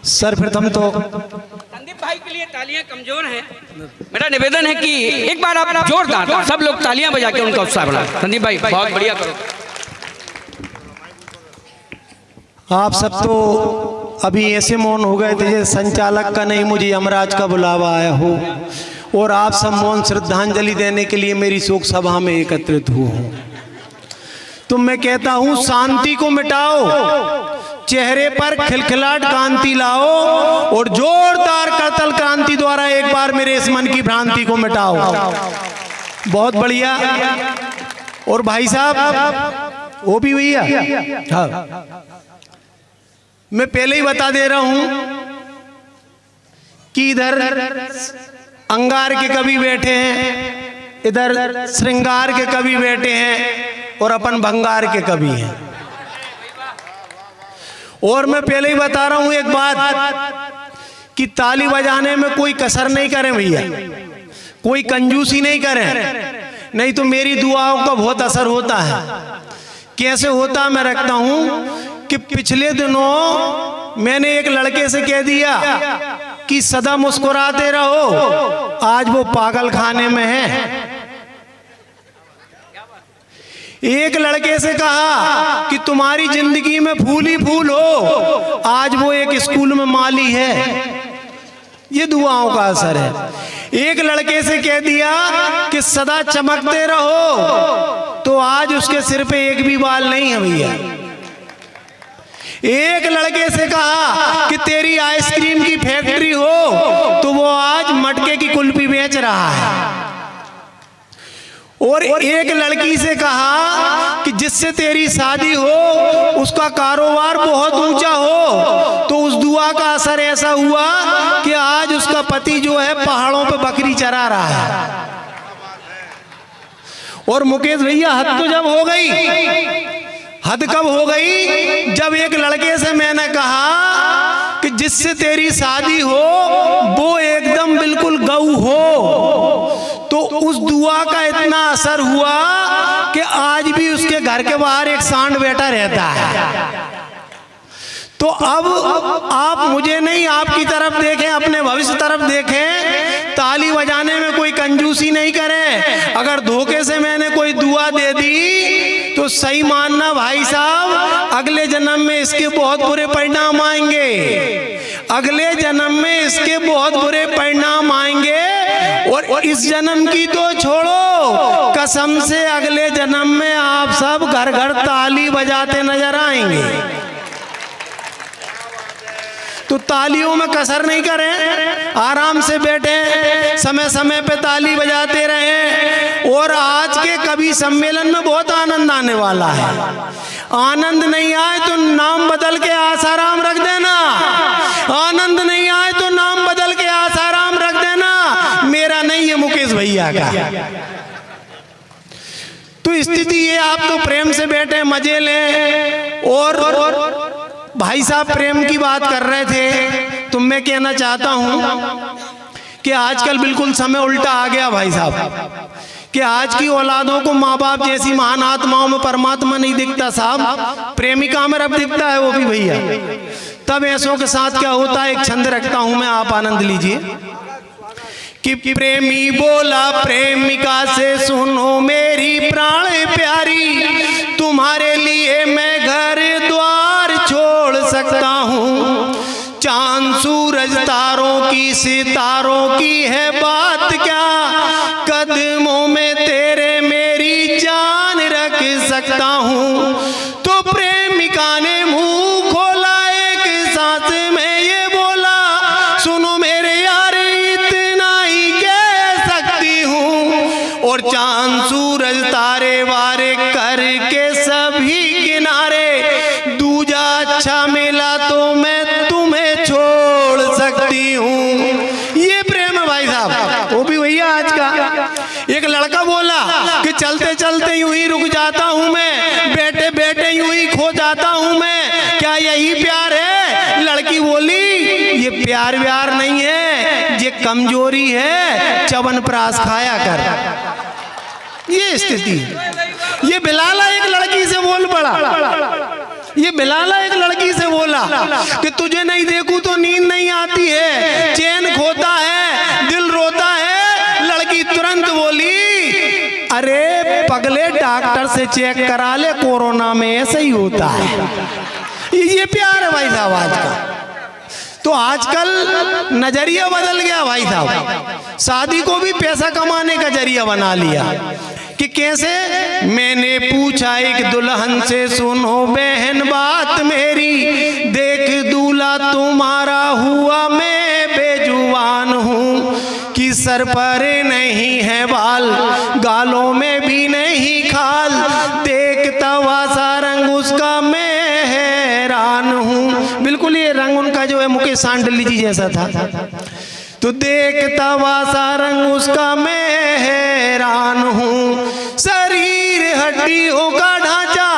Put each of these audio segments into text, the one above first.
सर्वप्रथम तो संदीप भाई के लिए तालियां कमजोर हैं। मेरा निवेदन है कि एक बार आप जोरदार सब लोग तालियां बजा के उनका उत्साह बढ़ाएं। संदीप भाई बहुत बढ़िया करो। आप सब तो अभी ऐसे मौन हो गए थे जैसे संचालक का नहीं मुझे यमराज का बुलावा आया हो, और आप सब मौन श्रद्धांजलि देने के लिए मेरी शोक सभा में एकत्रित हुए हो। तो मैं कहता हूं शांति को मिटाओ, चेहरे पर खिलखिलाट कांति लाओ, और जोरदार करतल क्रांति द्वारा एक बार मेरे इस मन की भ्रांति को मिटाओ। बहुत बढ़िया। और भाई साहब वो भी भैया, हाँ, मैं पहले ही बता दे रहा हूं कि इधर अंगार के कवि बैठे हैं, इधर श्रृंगार के कवि बैठे हैं, और अपन भंगार के कवि हैं। और मैं पहले ही बता रहा हूं एक बात कि ताली बजाने में कोई कसर नहीं करें भैया, कोई कंजूसी नहीं करें, नहीं तो मेरी दुआओं का बहुत असर होता है। कैसे होता मैं रखता हूं कि पिछले दिनों मैंने एक लड़के से कह दिया कि सदा मुस्कुराते रहो, आज वो पागल खाने में है। एक लड़के से कहा कि तुम्हारी जिंदगी में फूल ही फूल हो, आज वो एक स्कूल में माली है। ये दुआओं का असर है। एक लड़के से कह दिया कि सदा चमकते रहो, तो आज उसके सिर पे एक भी बाल नहीं है भैया। एक लड़के से कहा कि तेरी आइसक्रीम की फैक्ट्री हो, तो वो आज मटके की कुल्फी बेच रहा है। और एक लड़की से कहा कि जिससे तेरी शादी हो उसका कारोबार बहुत ऊंचा हो, तो उस दुआ का असर ऐसा हुआ कि आज उसका पति जो है पहाड़ों पे बकरी चरा रहा है। और मुकेश भैया हद तो जब हो गई, हद कब हो गई, जब एक लड़के से मैंने कहा कि जिससे तेरी शादी हो वो एकदम बिल्कुल गऊ हो, तो उस दुआ का इतना असर हुआ कि आज भी उसके घर के बाहर एक सांड बैठा रहता है। तो अब आप मुझे नहीं, आपकी तरफ देखें, अपने भविष्य तरफ देखें। ताली बजाने में कोई कंजूसी नहीं करें। अगर धोखे से मैंने कोई दुआ दे दी तो सही मानना भाई साहब, अगले जन्म में इसके बहुत बुरे परिणाम आएंगे। अगले जन्म में इसके बहुत बुरे परिणाम आएंगे। और इस जन्म की तो छोड़ो, कसम से अगले जन्म में आप सब घर घर ताली बजाते नजर आएंगे। तो तालियों में कसर नहीं करें, आराम से बैठे, समय समय पे ताली बजाते रहें। और आज के कवि सम्मेलन में बहुत आनंद आने वाला है। आनंद नहीं आए तो नाम बदल के आसाराम रख देना। आनंद नहीं आए तो नाम बदल के आसाराम रख देना। मेरा नहीं है, मुकेश भैया का। तो स्थिति ये, आप तो प्रेम से बैठे मजे लें। और भाई साहब प्रेम की बात कर रहे थे, तो मैं कहना चाहता हूं कि आजकल बिल्कुल समय उल्टा आ गया भाई साहब, कि आज की औलादों को माँ बाप जैसी महान आत्माओं में परमात्मा नहीं दिखता साहब, प्रेमिका में रब दिखता है, वो भी भैया। तब ऐसों के साथ क्या होता है, एक छंद रखता हूं मैं, आप आनंद लीजिए। कि प्रेमी बोला प्रेमिका से, सुनो मेरी प्राण प्यारी, तुम्हारे लिए मैं घर द्वार छोड़ सकता हूँ। चांद सूरज तारों की, सितारों की है बात क्या, कदमों में तेरे मेरी जान रख सकता हूँ। तो प्रेमिका ने मुंह खोला, एक सांस में ये बोला, सुनो मेरे यार इतना ही कह सकती हूँ। और चांद सूरज तारे वारे करके सभी किनारे, दूजा अच्छा मिला तो मैं तुम्हें छोड़ सकती हूँ। ये प्रेम है भाई साहब, वो भी भैया आज का। एक लड़का बोला कि चलते चलते यूं ही रुक जाता हूँ मैं, बैठे बैठे यूं ही खो जाता हूँ मैं, क्या यही प्यार है? लड़की बोली ये प्यार व्यार नहीं है, ये कमजोरी है, च्यवनप्राश खाया कर। ये स्थिति है। ये बिलाला एक लड़की से बोल पड़ा, ये बिलाला एक लड़की से बोला कि तुझे नहीं देखूं तो नींद नहीं आती है, चैन खोता है, दिल रोता है। लड़की तुरंत बोली, अरे पगले डॉक्टर से चेक करा ले, कोरोना में ऐसे ही होता है। ये प्यार है भाई साहब आज का। तो आजकल नजरिया बदल गया भाई साहब, शादी को भी पैसा कमाने का जरिया बना लिया। कि कैसे? मैंने पूछा एक दुल्हन से, सुनो बहन बात मेरी, देख दूल्हा तुम्हारा हुआ मैं बेजुबान हूँ, कि सर पर नहीं है बाल, गालों में भी नहीं खाल, देखता हुआ सा रंग उसका मैं हैरान हूँ। बिल्कुल ये रंग उनका जो है मुकेश सांडली जी जैसा था। तो देखता हुआ सा रंग उसका मैं हैरान हूँ, शरीर हड्डियों का ढांचा,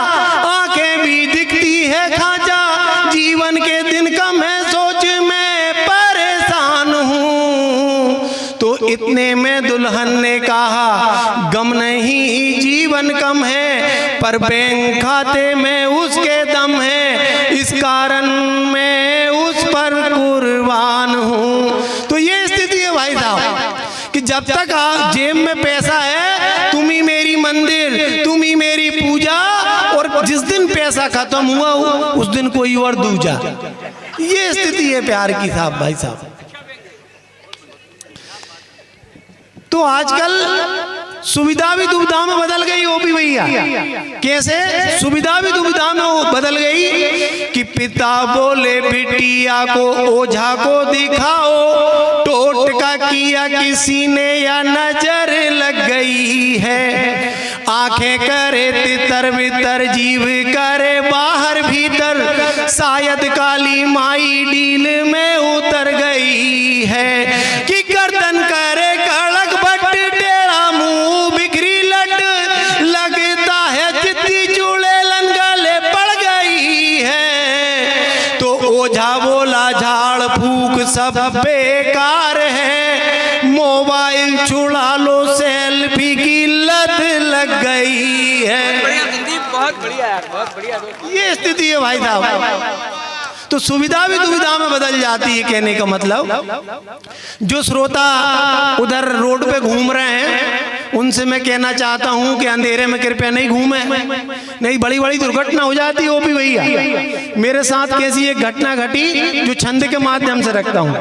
आंखें भी दिखती है खांचा, जीवन के दिन कम है सोच में परेशान हूँ। तो इतने में दुल्हन ने कहा, गम नहीं जीवन कम है, पर बैंक खाते में उसके दम है, इस कारण मैं उस पर कुर्बान हूँ। तो ये स्थिति है भाई साहब कि जब तक जेब में पैसा है, तुम ही मेरी मंदिर, तुम ही मेरी पूजा, और जिस दिन पैसा खत्म हुआ उस दिन कोई और दूजा। ये स्थिति है प्यार की साहब भाई साहब। तो आजकल सुविधा भी दुविधा में बदल गई ओपी भैया। कैसे सुविधा भी दुविधा में बदल गई कि पिता बोले बिटिया को ओझा को दिखाओ, टोटका किया किसी ने या नजर लग गई है, आंखें करे तितर बितर, जीव करे बाहर भीतर, शायद काली माई डील में उतर गई है, कि गर्दन करे कड़क बट, टेढ़ा मुंह बिखरी लट, लगता है चित्ती चुड़ैलन गले पड़ गई है। तो ओझा बोला झाड़ फूक सब बेकार है, मोबाइल छुड़ा लो सेल्फी की लत लग गई है। बहुत बढ़िया यार, बहुत बढ़िया। ये स्थिति है भाई साहब। तो सुविधा भी दुविधा में बदल जाती है। कहने का मतलब जो श्रोता उधर रोड पे घूम रहे हैं उनसे मैं कहना चाहता हूं कि अंधेरे में कृपया नहीं घूमें, नहीं बड़ी बड़ी दुर्घटना हो जाती है। वो भी भैया मेरे साथ कैसी एक घटना घटी जो छंद के माध्यम से रखता हूं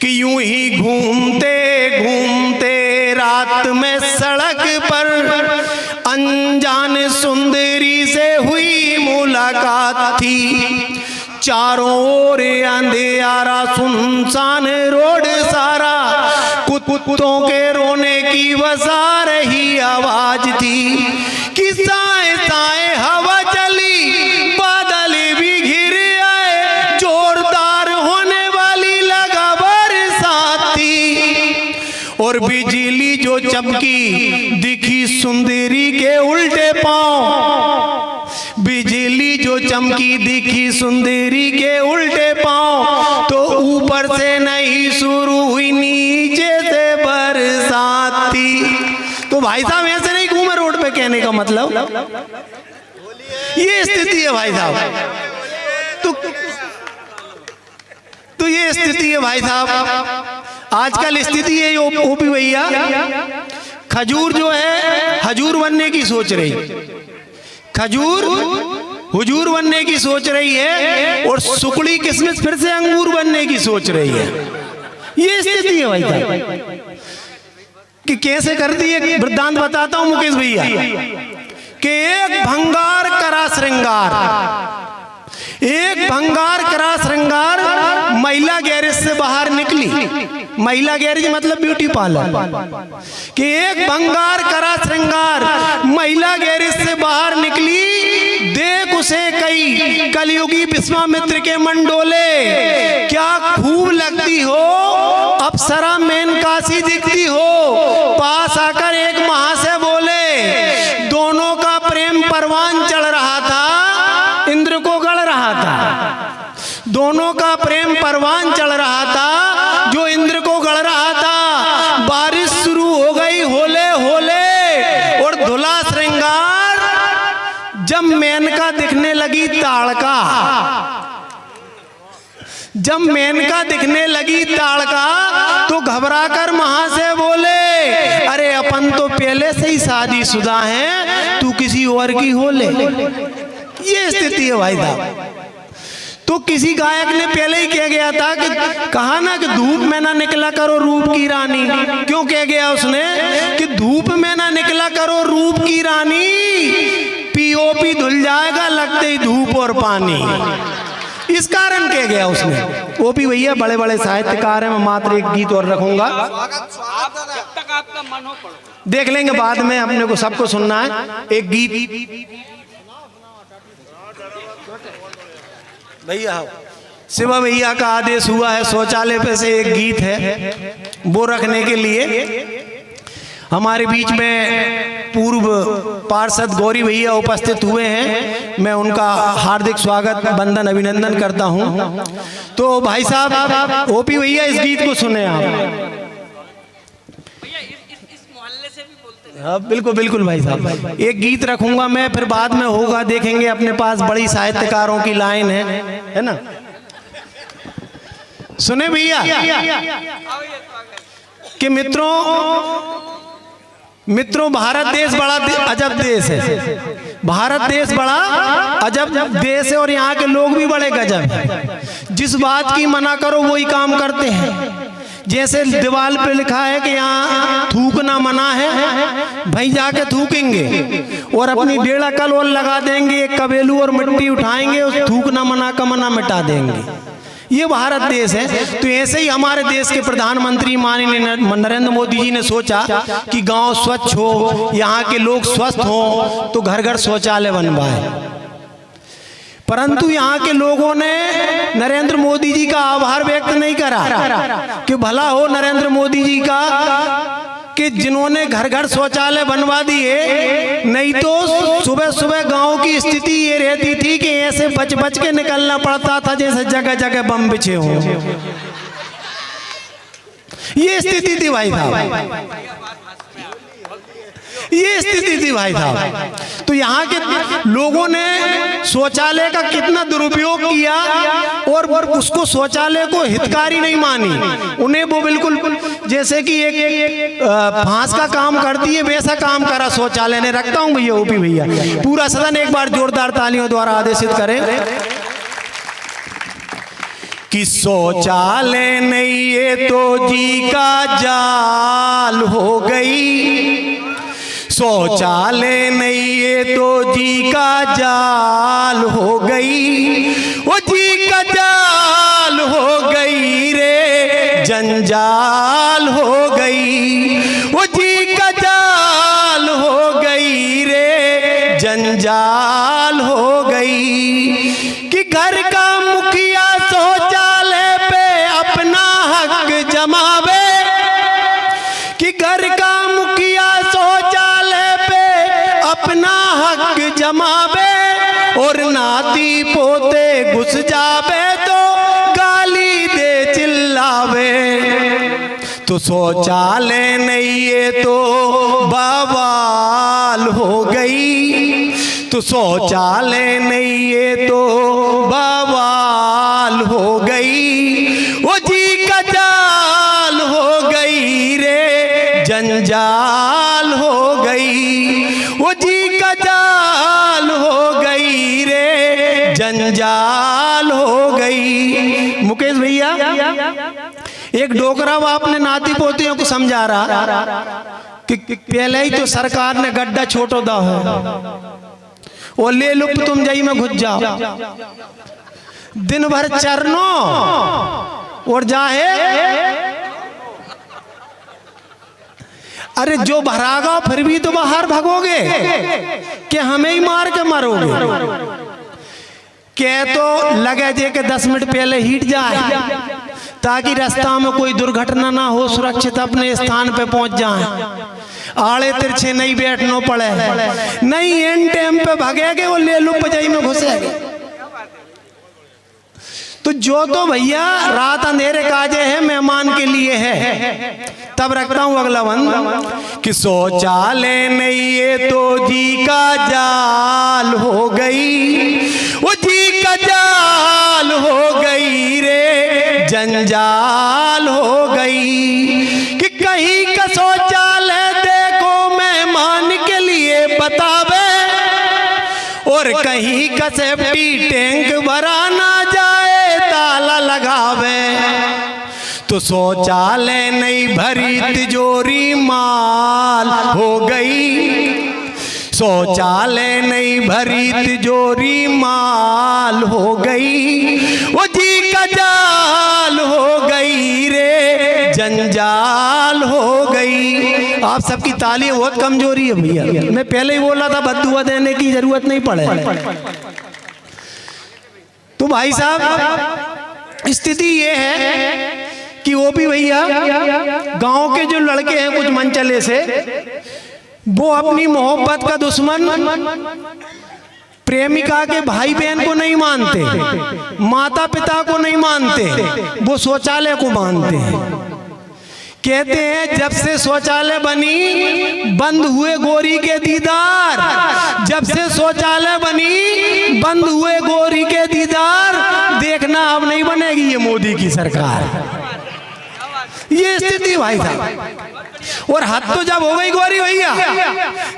कि यूं ही घूमते घूमते रात में सड़क पर अनजान सुंदरी से हुई मुलाकात थी। चारों ओर अंधेरा सुनसान रोड सारा, कुत्तों के रोने की वसा रही आवाज थी कि साए साए हवा चली, बादल भी घिर आए, जोरदार होने वाली लगा बरसात थी, और बिजली जो चमकी दिखी सुंदरी के उल्टे पांव, बिजली जो चमकी दिखी सुंदरी के उल्टे पांव, तो ऊपर से नहीं शुरू हुई नीचे से बरसात थी। तो भाई साहब ऐसे नहीं घूमे रोड पे, कहने का मतलब ये स्थिति है भाई साहब। तो ये स्थिति है भाई साहब। आजकल स्थिति है ओपी भैया, खजूर जो है हजूर बनने की सोच रही, खजूर हुजूर बनने की सोच रही है, और सुकड़ी किस्मत फिर से अंगूर बनने की सोच रही है। ये स्थिति है भाई साहब कि कैसे करती है। वृत्तांत बताता हूं मुकेश भैया कि एक भंगार करा श्रृंगार, एक भंगार करा श्रृंगार महिला गैरेज से बाहर निकली। महिला गैरेज मतलब ब्यूटी पार्लर। कि एक भंगार करा श्रृंगार महिला गैरेज से बाहर निकली, देख उसे कई कलयुगी विश्वामित्र के मंडोले, क्या खूब लगती हो, अप्सरा मेनकासी दिखती हो। पास आकर एक महाशय बोले, दोनों का प्रेम परवान चढ़ रहा था, इंद्र को गढ़ रहा था। दोनों का प्रेम परवान चढ़ रहा था जो इंद्र को गढ़ रहा था। बारिश शुरू हो गई होले होले, और धुला श्रृंगार जब मेनका दिखने लगी ताड़का, जब मेनका दिखने लगी ताड़का तो घबरा कर वहां से बोले, अरे अपन तो पहले से ही शादीशुदा हैं, तू किसी और की हो ले। ये स्थिति है भाई साहब। तो किसी गायक ने पहले ही कह गया था कि कहा ना कि धूप में ना निकला करो रूप की रानी। क्यों कह गया उसने कि धूप में ना निकला करो रूप की रानी, पीओपी धुल जाएगा लगते ही धूप और पानी। इस कारण कह गया उसने। ओपी भैया बड़े बड़े साहित्यकार हैं, मैं मात्र एक गीत और रखूंगा, आप जब तक आपका मन हो पढ़ो, देख लेंगे बाद में, अपने को सबको सुनना है। एक गीत भैया, शिवा भैया का आदेश हुआ है, शौचालय पे से एक गीत है वो रखने के लिए। हमारे बीच में पूर्व पार्षद गौरी भैया उपस्थित हुए हैं, मैं उनका हार्दिक स्वागत वंदन अभिनंदन करता हूं। तो भाई साहब ओपी भैया इस गीत को सुने आप। भैया इस मोहल्ले से भी बोलते हैं। हाँ बिल्कुल बिल्कुल भाई साहब, एक गीत रखूंगा मैं, फिर बाद में होगा, देखेंगे अपने पास बड़ी साहित्यकारों की लाइन है ना। सुने भैया कि मित्रों भारत देश बड़ा अजब देश है। भारत देश बड़ा अजब देश है और यहाँ के लोग भी बड़े गजब हैं। जिस बात की मना करो वही काम करते हैं। जैसे दीवार पे लिखा है कि यहाँ थूकना मना है, भाई जाके थूकेंगे और अपनी डेढ़ कल और लगा देंगे, एक कबेलू और मिट्टी उठाएंगे, उस थूकना मना का मना मिटा देंगे। ये भारत देश है। तो ऐसे ही हमारे देश के प्रधानमंत्री माननीय नरेंद्र मोदी जी ने सोचा कि गांव स्वच्छ हो, यहाँ के लोग स्वस्थ हो, तो घर घर शौचालय बनवाए। परंतु यहाँ के लोगों ने नरेंद्र मोदी जी का आभार व्यक्त नहीं करा कि भला हो नरेंद्र मोदी जी का कि जिन्होंने घर घर शौचालय बनवा दिए। नहीं तो सुबह सुबह गांव की स्थिति ये रहती थी कि ऐसे बच बच के निकलना पड़ता था जैसे जगह जगह बम बिछे हों। ये स्थिति थी भाई साहब, ये स्थिति थी भाई साहब। तो यहाँ के लोगों ने शौचालय का कितना दुरुपयोग किया और उसको शौचालय को हितकारी नहीं मानी। उन्हें वो बिल्कुल जैसे कि एक फांस का काम करती है वैसा काम करा शौचालय ने। रखता हूँ भैया ओपी भैया, पूरा सदन एक बार जोरदार तालियों द्वारा आदेशित करें कि शौचालय नहीं ये तो जी का जाल हो गई, शौचालय नहीं ये तो जी का जाल हो गई, वो जी का जाल हो गई रे जंजाल हो गई, वो जी का जाल हो गई रे जंजाल हो गई। कि घर का मुखिया शौचालय पे अपना हक जमावे, कि घर का मुखिया शौचालय पे अपना हक जमावे और नाती पोते घुस जावे तो गाली दे चिल्लावे। तो शौचालय नहीं ये तो बवाल हो गई, तो शौचालय नहीं ये तो बवाल हो गई, वो जी का जाल हो गई रे जंजाल हो गई, वो जी का जाल हो गई रे जंजाल हो गई। मुकेश भैया एक डोकरा बाप ने नाती पोतियों को समझा रहा कि पहले ही तो सरकार ने गड्ढा छोटो दा है और ले लुप तुम जाई में घुस जाओ, दिन भर चरनो और जाहे। अरे जो भरागा फिर भी तो बाहर भागोगे कि हमें ही मार के मरोगे। क्या तो लगे जे के 10 मिनट पहले हिट जाए ताकि रास्ता में कोई दुर्घटना ना हो, सुरक्षित अपने स्थान पे पहुंच जाए, आड़े तिरछे नहीं बैठना पड़े, नहीं एंड टाइम पे भागेगे वो ले लुप जाई में घुसेगे। तो जो तो भैया रात अंधेरे काजे है मेहमान के लिए है। तब रखता हूं अगला बंद कि शौचालय नहीं ये तो जी का जाल हो गई, वो जी का जाल हो गई रे जंजाल हो गई कि कहीं का शौचालय देखो मेहमान के लिए बतावे, और कहीं का सेफ्टी टैंक भरा ना जाए ताला लगावे। तो शौचालय नहीं भरी तिजोरी माल हो गई, शौचालय नहीं भरी तिजोरी माल हो गई, वो जी का जाल हो गई रे, जंजाल हो गई। आप सबकी ताली बहुत कमजोरी है भैया, मैं पहले ही बोला था बद्दुआ देने की जरूरत नहीं पड़े। तो भाई साहब स्थिति ये है कि वो भी भैया गांव के जो लड़के हैं कुछ मनचले से, वो अपनी मोहब्बत का दुश्मन प्रेमिका के भाई बहन को नहीं मानते, माता पिता को नहीं मानते, वो शौचालय को मानते हैं। कहते हैं जब से शौचालय बनी बंद हुए गोरी के दीदार, जब से शौचालय बनी बंद हुए गोरी के दीदार, देखना अब नहीं बनेगी ये मोदी की सरकार। ये स्थिति भाई साहब। और हद तो जब हो गई गोरी भैया,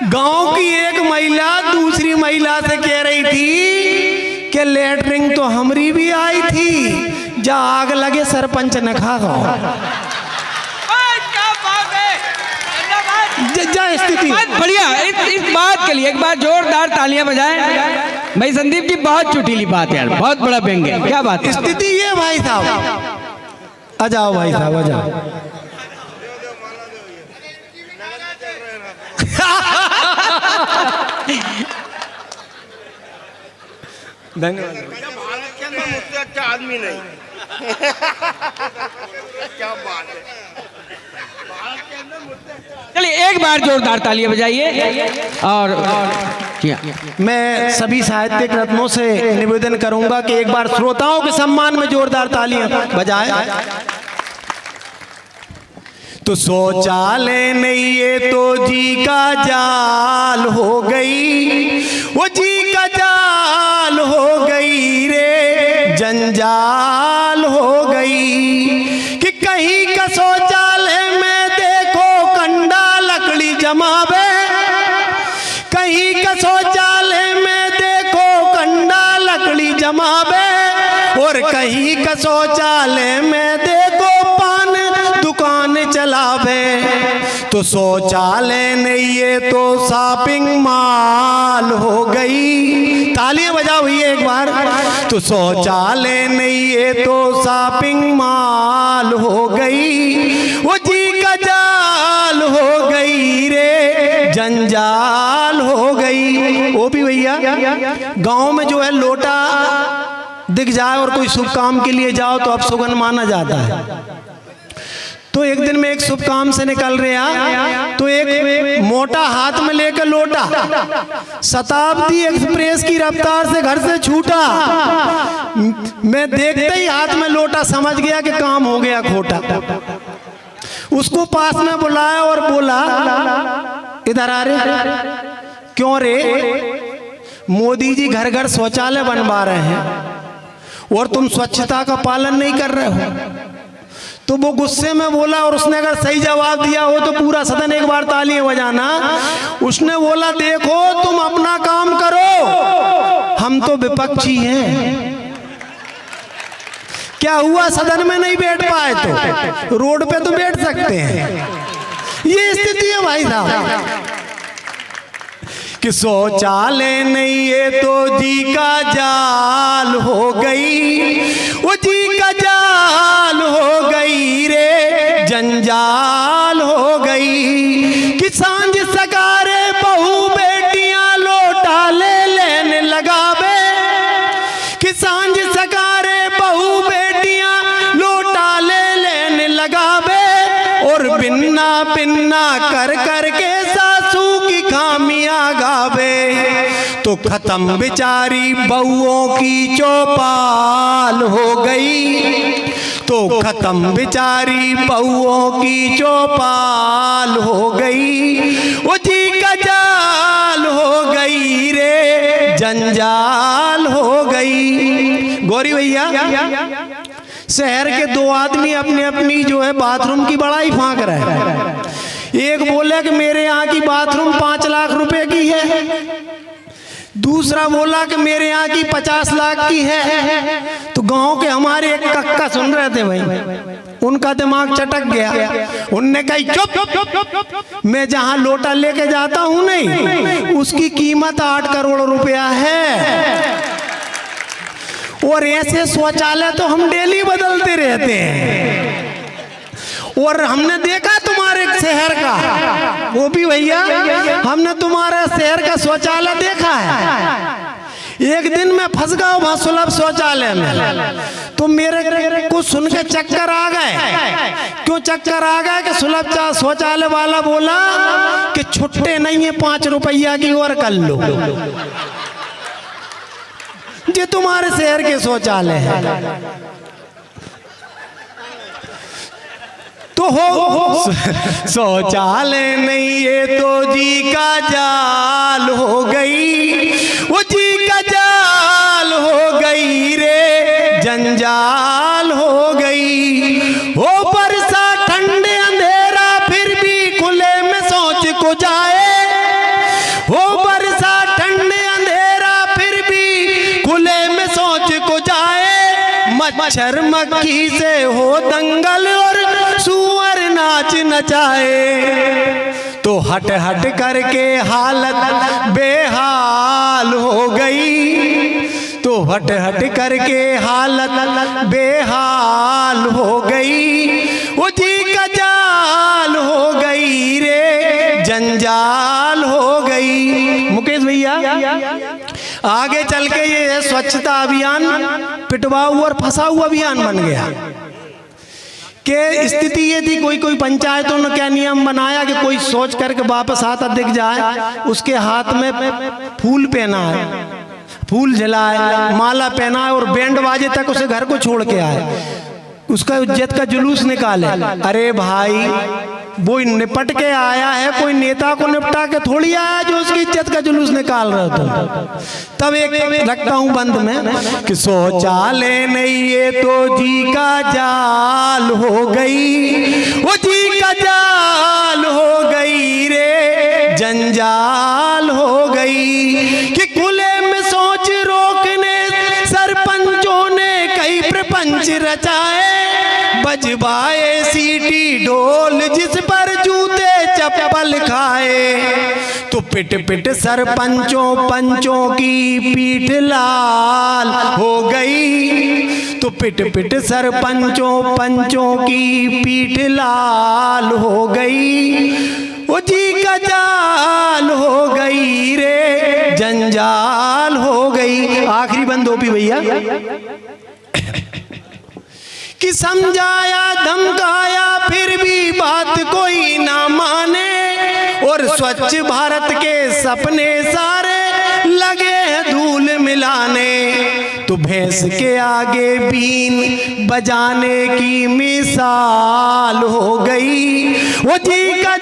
गांव की एक महिला दूसरी महिला से कह रही थी कि लेटरिंग तो हमारी भी आई थी, जा आग लगे सरपंच न खा गाँव। स्थिति बढ़िया। इस बात के लिए एक बार जोरदार तालियां बजाएं। भाई संदीप जी बहुत चुटीली बात यार, बहुत बड़ा व्यंग है, क्या बात है। स्थिति ये भाई साहब, आ जाओ भाई साहब आ जाओ। धन्यवाद। भारत के अंदर मुझसे अच्छा आदमी नहीं। क्या बात है। चलिए एक बार जोरदार तालियां बजाइए। और मैं सभी साहित्यिक रत्नों से निवेदन करूंगा कि एक बार श्रोताओं के सम्मान में जोरदार तालियां बजाएं। तो शौचालय नहीं ये तो जी का जाल हो गई, वो जी का जाल हो गई रे, जंजाल हो गई कि कहीं का शौचालय में देखो कंडा लकड़ी जमावे, कहीं का शौचालय में देखो कंडा लकड़ी जमावे, और कहीं का शौचालय में देखो पान दुकान चलावे। तो शौचालय नहीं ये तो शॉपिंग मॉल हो गई। तालियां बजाओ भैया एक बार। तो शौचालय नहीं ये तो शॉपिंग मॉल हो गई, वो जी का जाल हो गई रे, जंजाल हो गई। वो भी भैया गांव में जो है लोटा दिख जाए और कोई शुभ काम के लिए जाओ तो अपशुगन माना जाता है। तो एक दिन में एक शुभ काम से निकल रहा, तो एक मोटा हाथ में लेकर लोटा शताब्दी एक्सप्रेस की रफ्तार से घर से छूटा। मैं देखते ही हाथ में लोटा समझ गया कि काम हो गया खोटा। उसको पास में बुलाया और बोला, इधर आ रे। क्यों रे? मोदी जी घर घर शौचालय बनवा रहे हैं और तुम स्वच्छता का पालन नहीं कर रहे हो। तो वो गुस्से में बोला, और उसने अगर सही जवाब दिया हो तो पूरा सदन एक बार तालियां बजाना। उसने बोला, देखो तुम अपना काम करो, हम तो विपक्षी हैं। क्या हुआ? सदन में नहीं बैठ पाए तो रोड पे तो बैठ सकते हैं। ये स्थिति है भाई साहब कि शौचालय नहीं ये तो जी का जाल हो गई, वो जी का जाल हो गई रे, जंजाल हो गई कि सांझ सकारे बहू बेटियां लोटा ले लेने लगावे, कि सांझ सकारे बहू बेटियां लोटा ले लेने लगावे, और बिन्ना बिन्ना कर कर के सासू की खामियां गावे। तो खत्म बेचारी बहुओं की चौपाल हो गई, तो खत्म बेचारी बहुओं की चौपाल हो गई, वो जी का जाल हो गई रे, जंजाल हो गई। गौरी भैया शहर के दो आदमी अपनी अपनी जो है बाथरूम की बड़ाई फांक रहे हैं। एक बोले कि मेरे यहाँ की बाथरूम 5 लाख रुपए की है, दूसरा बोला कि मेरे यहाँ की 50 लाख की है। तो गांव के हमारे एक कक्का सुन रहे थे भाई, उनका दिमाग चटक गया। उनने कही चुप, मैं जहां लोटा लेके जाता हूं नहीं उसकी कीमत 8 करोड़ रुपया है, और ऐसे शौचालय तो हम डेली बदलते रहते हैं। और हमने देखा तुम्हारे शहर का, वो भी भैया हमने तुम्हारा शहर का शौचालय देखा है। एक दिन मैं फंस गया वहां सुलभ शौचालय में, तो मेरे को सुन के चक्कर आ गए। क्यों चक्कर आ गए कि सुलभ शौचालय वाला बोला कि छुट्टे नहीं है 5 रुपया की और कर लो। ये तुम्हारे शहर के शौचालय है। तो हो शौचालय नहीं ये तो जी का जाल हो गई, वो जी का जाल हो गई रे, जंजाल हो गई। हो बरसा ठंडे अंधेरा फिर भी खुले में सोच को जाए, हो बरसा ठंडे अंधेरा फिर भी खुले में सोच को जाए। मच्छर मक्खी से हो दंगल और सुअर नाच नचाए, तो हट हट करके हालत बेहाल हो गई, तो हट हट करके हालत बेहाल हो गई। वो जी का जाल हो गई रे, जंजाल हो गई। मुकेश भैया आगे चल के ये स्वच्छता अभियान पिटवाऊ और फंसाऊ अभियान बन गया। के स्थिति ये थी, कोई पंचायतों ने क्या नियम बनाया कि कोई सोच करके वापस आता दिख जाए उसके हाथ में फूल पहना है, फूल जलाए, माला पहना है और बैंड बाजे तक उसे घर को छोड़ के आए, उसका इज्जत का जुलूस निकाले। अरे भाई वो निपट के आया है, कोई नेता को निपटा के थोड़ी आया जो उसकी इज्जत का जुलूस निकाल रहे हो। तब एक रखता हूं बंद में कि शौचालय नहीं ये तो जी का जाल हो गई, वो जी का जाल हो गई रे, जंजाल हो गई। कि खुले में सोच रोकने सरपंचों ने कई प्रपंच रचाए, बजवाए सीटी ढोल जिस पर जूते चप्पल खाए, तो पिट पिट सरपंचों पंचों की पीठ लाल हो गई, तो पिट पिट सरपंचों पंचों की पीठ लाल हो गई। वो जी का जाल हो गई रे, जंजाल हो गई। आखिरी बंद ओपी भैया कि समझाया धमकाया फिर भी बात कोई ना माने, और स्वच्छ भारत के सपने सारे लगे धूल मिलाने, तो भैंस के आगे बीन बजाने की मिसाल हो गई। वो जी का